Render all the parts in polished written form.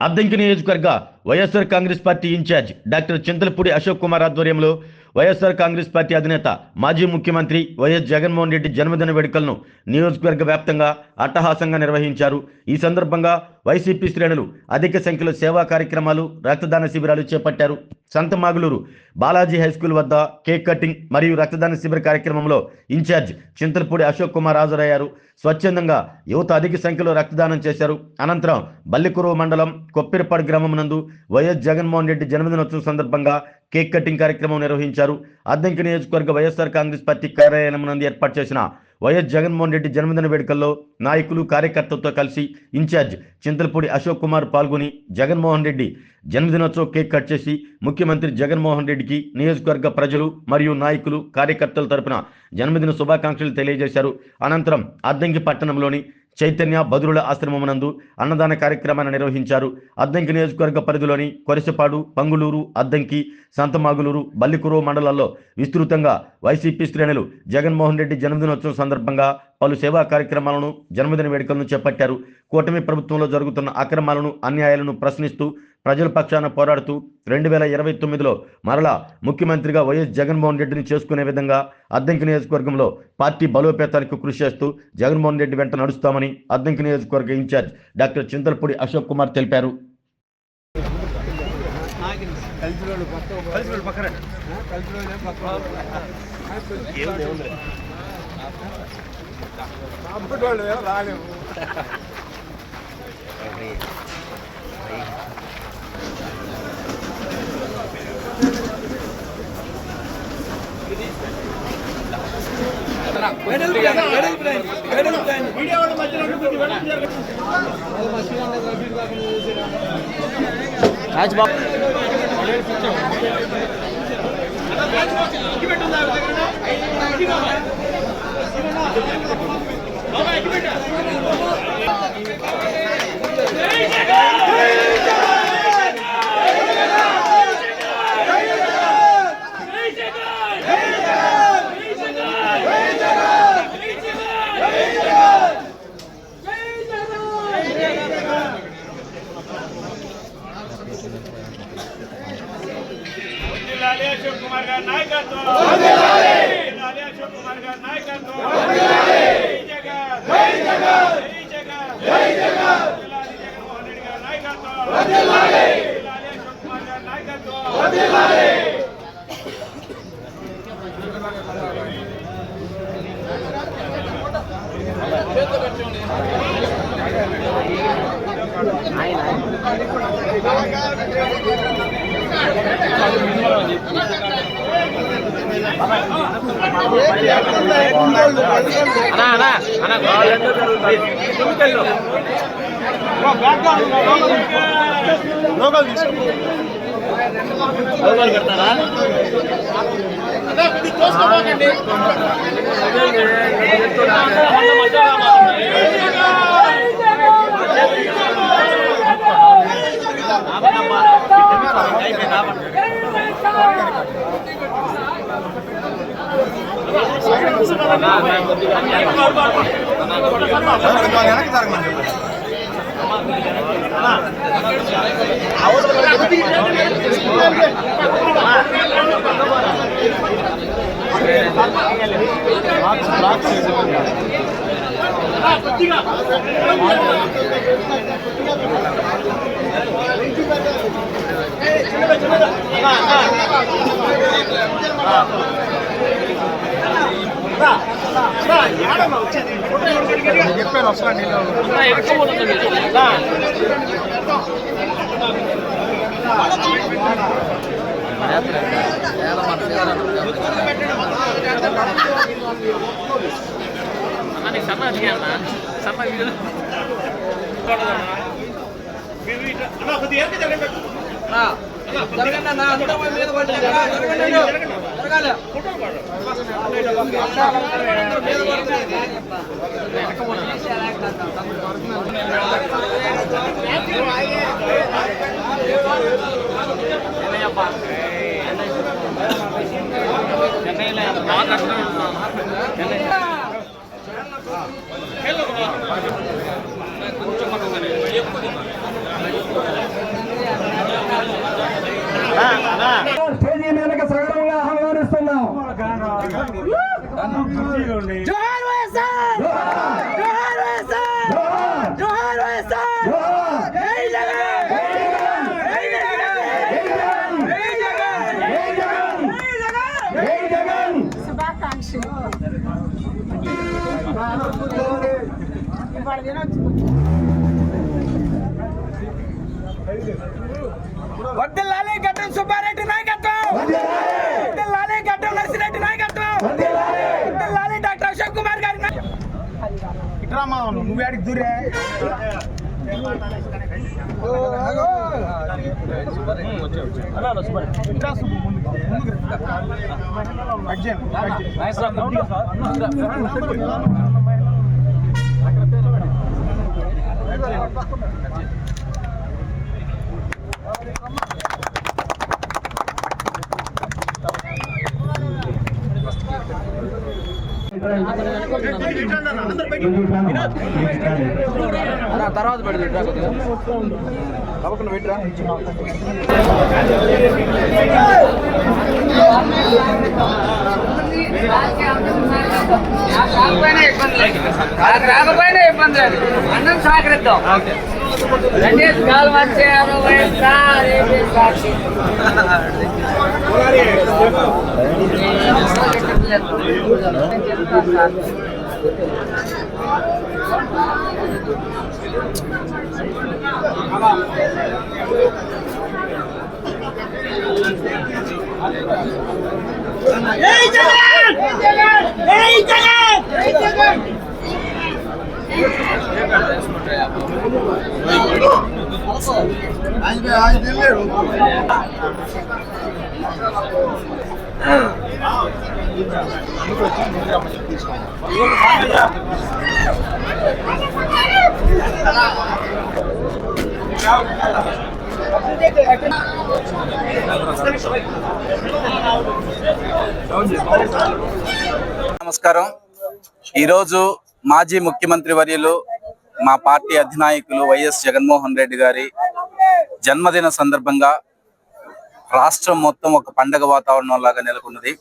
అద్దంకి నియోజకవర్గ YSR Congress party in charge doctor Chintalapudi Ashok Kumar ఆధ్వర్యంలో YSR Congress party అధినేత మాజీ ముఖ్యమంత్రి వైఎస్ జగన్మోహన్ రెడ్డి జన్మదిన వేడుకలను నియోజకవర్గ వ్యాప్తంగా అట్టహాసంగా నిర్వహించారు. ఈ సందర్భంగా వైసీపీ శ్రేణులు అధిక సంఖ్యలో సేవా కార్యక్రమాలు, రక్తదాన శిబిరాలు చేపట్టారు. సంతమాగులూరు బాలాజీ హైస్కూల్ వద్ద కేక్ కటింగ్ మరియు రక్తదాన శిబిర కార్యక్రమంలో ఇన్ఛార్జ్ చింతలపూడి అశోక్ కుమార్ హాజరయ్యారు. స్వచ్ఛందంగా యువత అధిక సంఖ్యలో రక్తదానం చేశారు. అనంతరం బల్లికురువ మండలం కొప్పిరపాడు గ్రామం నందు వైఎస్ జగన్మోహన్ రెడ్డి జన్మదినోత్సవం సందర్భంగా కేక్ కటింగ్ కార్యక్రమం నిర్వహించారు. అద్దంకి నియోజకవర్గ వైఎస్ఆర్ కాంగ్రెస్ పార్టీ కార్యాలయం నందు ఏర్పాటు చేసిన వైఎస్ జగన్మోహన్ రెడ్డి జన్మదిన వేడుకల్లో నాయకులు, కార్యకర్తలతో కలిసి ఇన్ఛార్జ్ చింతలపూడి అశోక్ కుమార్ పాల్గొని జగన్మోహన్ రెడ్డి జన్మదినోత్సవ కేక్ కట్ చేసి ముఖ్యమంత్రి జగన్మోహన్ రెడ్డికి నియోజకవర్గ ప్రజలు మరియు నాయకులు, కార్యకర్తల తరపున జన్మదిన శుభాకాంక్షలు తెలియజేశారు. అనంతరం అద్దంకి పట్టణంలోని చైతన్య బదురుల ఆశ్రమం నందు అన్నదాన కార్యక్రమాన్ని నిర్వహించారు. అద్దంకి నియోజకవర్గ పరిధిలోని కొరిసపాడు, పంగులూరు, అద్దంకి, సంతమాగులూరు, బల్లికురువ మండలాల్లో విస్తృతంగా వైసీపీ శ్రేణులు జగన్మోహన్ రెడ్డి జన్మదినోత్సవం సందర్భంగా పలు సేవా కార్యక్రమాలను, జన్మదిన వేడుకలను చేపట్టారు. కూటమి ప్రభుత్వంలో జరుగుతున్న అక్రమాలను, అన్యాయాలను ప్రశ్నిస్తూ ప్రజల పక్షాన పోరాడుతూ 2029లో మరలా ముఖ్యమంత్రిగా వైఎస్ జగన్మోహన్ రెడ్డిని చేసుకునే విధంగా అద్దంకి నియోజకవర్గంలో పార్టీ బలోపేతానికి కృషి చేస్తూ జగన్మోహన్ రెడ్డి వెంట నడుస్తామని అద్దంకి నియోజకవర్గ ఇన్ఛార్జ్ డాక్టర్ చింతలపూడి అశోక్ కుమార్ తెలిపారు. अशोक कुमार का नायकत्व अशोक कुमार का नायकत्व जय जगत जय जगत जय जगत जगन्मोहन रेड्डी का नायकत्व अशोक कुमार का नायकत्व Hello. వర్ధిల్లాలి గడ్డం సుబ్బారెడ్డి నాయకత్వం, వర్ధిల్లాలి గడ్డం నర్సిరెడ్డి నాయకత్వం, వర్ధిల్లాలి డాక్టర్ అశోక్ కుమార్ గారి ఇట్రా మా నువ్వు ఆడికి దూరే తర్వాత పెడదు పెట్టరా రాకపోయినా ఇబ్బంది లేదు, అన్నం సహకరిద్దాం. కాలం వచ్చే నమస్కారం. ఈరోజు మాజీ ముఖ్యమంత్రి వర్యులు మా పార్టీ అధినాయకులు వైఎస్ జగన్మోహన్ రెడ్డి గారి జన్మదిన సందర్భంగా రాష్ట్రం మొత్తం ఒక పండగ వాతావరణం లాగా నెలకొన్నది.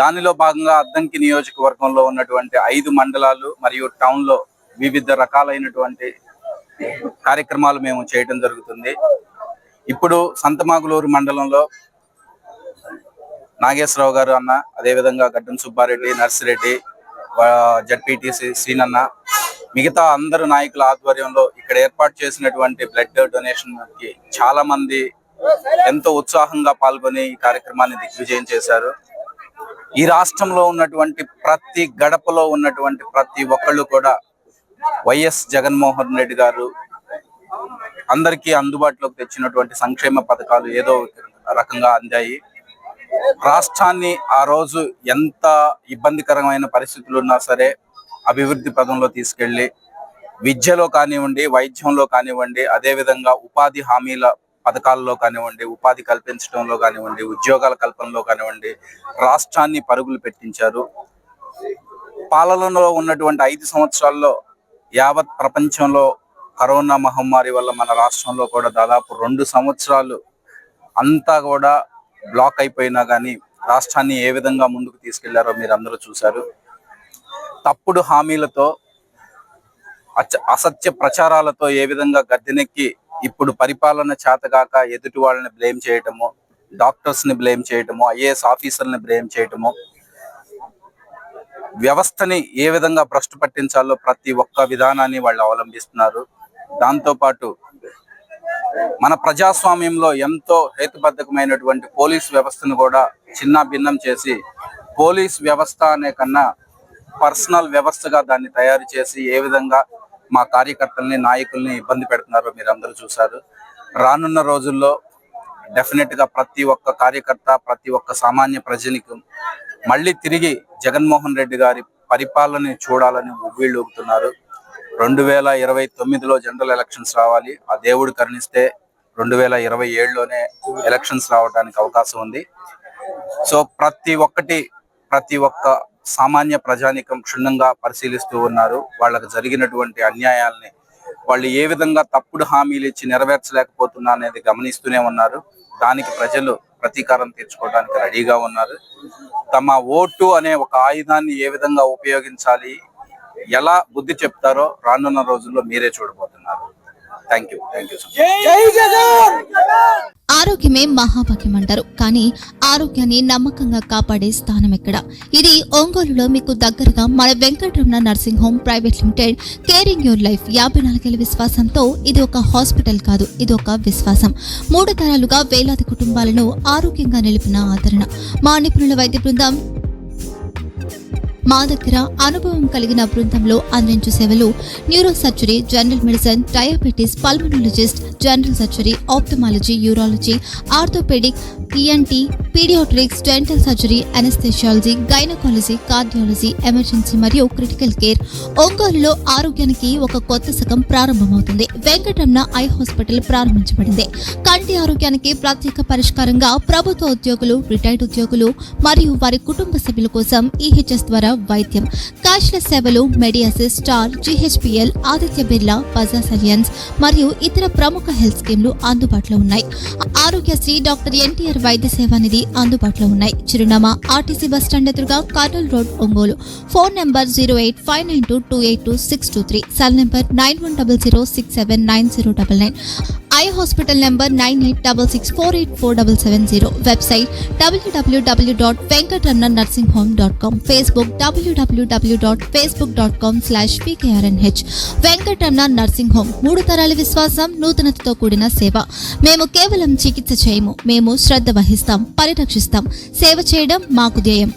దానిలో భాగంగా అద్దంకి నియోజకవర్గంలో ఉన్నటువంటి 5 మండలాలు మరియు టౌన్ లో వివిధ రకాలైనటువంటి కార్యక్రమాలు మేము చేయడం జరుగుతుంది. ఇప్పుడు సంతమాగులూరు మండలంలో నాగేశ్వరరావు గారు అన్న, అదేవిధంగా గడ్డం సుబ్బారెడ్డి, నర్సిరెడ్డి, జడ్పీటీసీ శ్రీనన్న, మిగతా అందరు నాయకుల ఆధ్వర్యంలో ఇక్కడ ఏర్పాటు చేసినటువంటి బ్లడ్ డొనేషన్ కి చాలా మంది ఎంతో ఉత్సాహంగా పాల్గొని ఈ కార్యక్రమాన్ని దిగ్విజయం చేశారు. ఈ రాష్ట్రంలో ఉన్నటువంటి ప్రతి గడపలో ఉన్నటువంటి ప్రతి ఒక్కళ్ళు కూడా వైఎస్ జగన్మోహన్ రెడ్డి గారు అందరికీ అందుబాటులోకి తెచ్చినటువంటి సంక్షేమ పథకాలు ఏదో రకంగా అందాయి. రాష్ట్రాన్ని ఆ రోజు ఎంత ఇబ్బందికరమైన పరిస్థితులు ఉన్నా సరే అభివృద్ధి పదంలో తీసుకెళ్లి విద్యలో కానివ్వండి, వైద్యంలో కానివ్వండి, అదేవిధంగా ఉపాధి హామీల పథకాల్లో కానివ్వండి, ఉపాధి కల్పించడంలో కానివ్వండి, ఉద్యోగాల కల్పనలో కానివ్వండి రాష్ట్రాన్ని పరుగులు పెట్టించారు. పాలనలో ఉన్నటువంటి 5 సంవత్సరాల్లో యావత్ ప్రపంచంలో కరోనా మహమ్మారి వల్ల మన రాష్ట్రంలో కూడా దాదాపు 2 సంవత్సరాలు అంతా కూడా బ్లాక్ అయిపోయినా కానీ రాష్ట్రాన్ని ఏ విధంగా ముందుకు తీసుకెళ్లారో మీరు అందరూ చూశారు. తప్పుడు హామీలతో, అసత్య ప్రచారాలతో ఏ విధంగా గద్దెనెక్కి ఇప్పుడు పరిపాలన చేతగాక ఎదుటి వాళ్ళని బ్లేమ్ చేయటము, డాక్టర్స్ ని బ్లేమ్ చేయటము, ఐఏఎస్ ఆఫీసర్ని బ్లేమ్ చేయటము, వ్యవస్థని ఏ విధంగా భ్రష్టు పట్టించాలో ప్రతి ఒక్క విధానాన్ని వాళ్ళు అవలంబిస్తున్నారు. దాంతో పాటు మన ప్రజాస్వామ్యంలో ఎంతో హేతుబద్ధకమైనటువంటి పోలీస్ వ్యవస్థను కూడా చిన్న భిన్నం చేసి పోలీస్ వ్యవస్థ అనే కన్నా పర్సనల్ వ్యవస్థగా దాన్ని తయారు చేసి ఏ విధంగా మా కార్యకర్తల్ని, నాయకుల్ని ఇబ్బంది పెడుతున్నారో మీరు అందరూ చూశారు. రానున్న రోజుల్లో డెఫినెట్ గా ప్రతి ఒక్క కార్యకర్త, ప్రతి ఒక్క సామాన్య ప్రజనికి మళ్ళీ తిరిగి జగన్మోహన్ రెడ్డి గారి పరిపాలన చూడాలని ఉవ్విళ్ళూపుతున్నారు. 2029లో జనరల్ ఎలక్షన్స్ రావాలి. ఆ దేవుడు కరుణిస్తే 2027లోనే ఎలక్షన్స్ రావడానికి అవకాశం ఉంది. సో ప్రతి ఒక్క సామాన్య ప్రజానికం క్షుణ్ణంగా పరిశీలిస్తూ ఉన్నారు. వాళ్ళకు జరిగినటువంటి అన్యాయాల్ని వాళ్ళు ఏ విధంగా తప్పుడు హామీలు ఇచ్చి నెరవేర్చలేకపోతున్నా అనేది గమనిస్తూనే ఉన్నారు. దానికి ప్రజలు ప్రతీకారం తీర్చుకోవడానికి రెడీగా ఉన్నారు. తమ ఓటు అనే ఒక ఆయుధాన్ని ఏ విధంగా ఉపయోగించాలి, ఎలా బుద్ధి చెప్తారో రానున్న రోజుల్లో మీరే చూడబోతున్నారు. Thank you. ఆరోగ్యమే మహాభాగ్యం అంటారు. కానీ ఆరోగ్యాన్ని నమ్మకంగా కాపాడే స్థానం ఎక్కడ? ఇది ఒంగోలులో మీకు దగ్గరగా మన Venkataramana nursing home private limited. Caring your life 54 ఏళ్ల విశ్వాసంతో ఇది ఒక హాస్పిటల్ కాదు, ఇది ఒక విశ్వాసం. 3 తరాలుగా వేలాది కుటుంబాలను ఆరోగ్యంగా నిలిపిన ఆదరణ. మా నిపుణుల వైద్య బృందం మా దగ్గర అనుభవం కలిగిన బృందంలో అందించే సేవలు neuro surgery, general medicine, diabetes, pulmonologist, general surgery, ophthalmology, urology, orthopaedic, ENT, paediatrics, dental surgery, anaesthesiology, gynaecology, cardiology, emergency మరియు క్రిటికల్ కేర్. ఒంగోలులో ఆరోగ్యానికి ఒక కొత్త శకం ప్రారంభమవుతుంది. వెంకటరమణ ఐ హాస్పిటల్ ప్రారంభించబడింది. కంటి ఆరోగ్యానికి ప్రత్యేక పరిష్కారంగా ప్రభుత్వ ఉద్యోగులు, రిటైర్డ్ ఉద్యోగులు మరియు వారి కుటుంబ సభ్యుల కోసం ఈహెచ్ఎస్ ద్వారా వైద్యం. క్యాష్లెస్ సేవలు Mediassist, Star, GHPL, Aditya Birla, Bajaj Allianz మరియు ఇతర ప్రముఖ హెల్త్ స్కీమ్లు అందుబాటులో ఉన్నాయి. ఆరోగ్యశ్రీ, డాక్టర్ ఎన్టీఆర్ వైద్య సేవా నిధి అందుబాటులో ఉన్నాయి. చిరునామా ఆర్టీసీ బస్టాండ్ ఎదురుగా, Kurnool road, Ongole. Phone number 08592282623, cell number 9100679099. Eye hospital number 9866484770. Website www.venkatramanarsinghome.com. Facebook www.facebook.com/pkrnh. Venkataramana nursing home, 3 తరాల విశ్వాసం, నూతనతతో కూడిన సేవ. మేము కేవలం చికిత్స చేయము, మేము శ్రద్ధ వహిస్తాం, పరిరక్షిస్తాం. సేవ చేయడం మాకు ధ్యేయం.